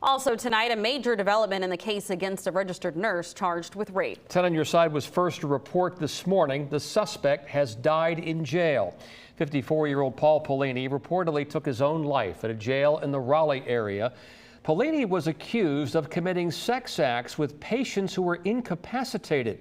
Also tonight, a major development in the case against a registered nurse charged with rape. 10 on Your Side was first to report this morning the suspect has died in jail. 54-year-old Paul Polini reportedly took his own life at a jail in the Raleigh area. Polini was accused of committing sex acts with patients who were incapacitated.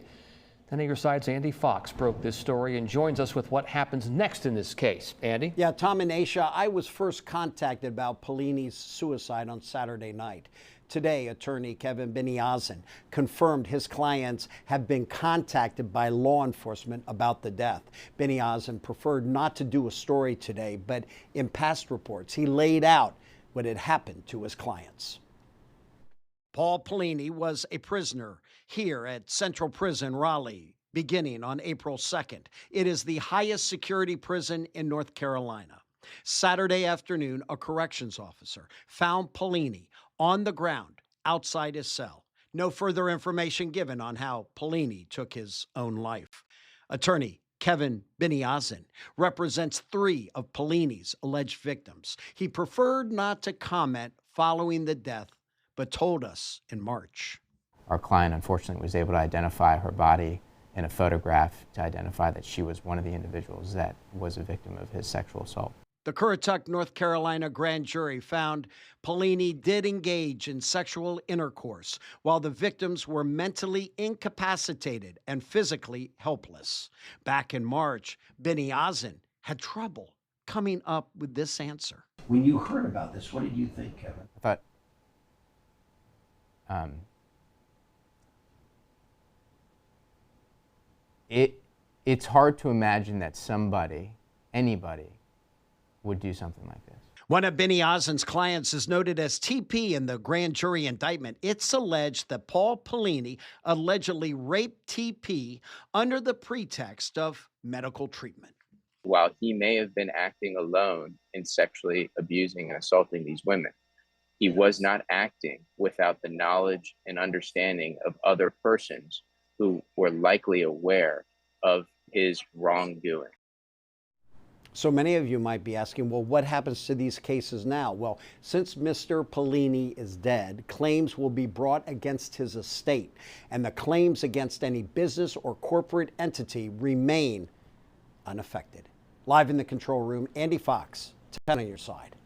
10 on Your Side's Andy Fox broke this story and joins us with what happens next in this case. Andy? Yeah, Tom and Aisha, I was first contacted about Polini's suicide on Saturday night. Today, attorney Kevin Beniazin confirmed his clients have been contacted by law enforcement about the death. Beniazin preferred not to do a story today, but in past reports, he laid out what had happened to his clients. Paul Polini was a prisoner here at Central Prison, Raleigh, beginning on April 2nd. It is the highest security prison in North Carolina. Saturday afternoon, a corrections officer found Polini on the ground outside his cell. No further information given on how Polini took his own life. Attorney Kevin Beniazin represents 3 of Polini's alleged victims. He preferred not to comment following the death, but told us in March. Our client, unfortunately, was able to identify her body in a photograph to identify that she was one of the individuals that was a victim of his sexual assault. The Currituck, North Carolina grand jury found Polini did engage in sexual intercourse while the victims were mentally incapacitated and physically helpless. Back in March, Beniazin had trouble coming up with this answer. When you heard about this, what did you think, Kevin? I thought, it's hard to imagine that anybody would do something like this. One of Beniazin's clients is noted as TP in the grand jury indictment. It's alleged that Paul Polini allegedly raped TP under the pretext of medical treatment. While he may have been acting alone in sexually abusing and assaulting these women, he was not acting without the knowledge and understanding of other persons who were likely aware of his wrongdoing. So many of you might be asking, well, what happens to these cases now? Well, since Mr. Polini is dead, claims will be brought against his estate, and the claims against any business or corporate entity remain unaffected. Live in the control room, Andy Fox, 10 on Your Side.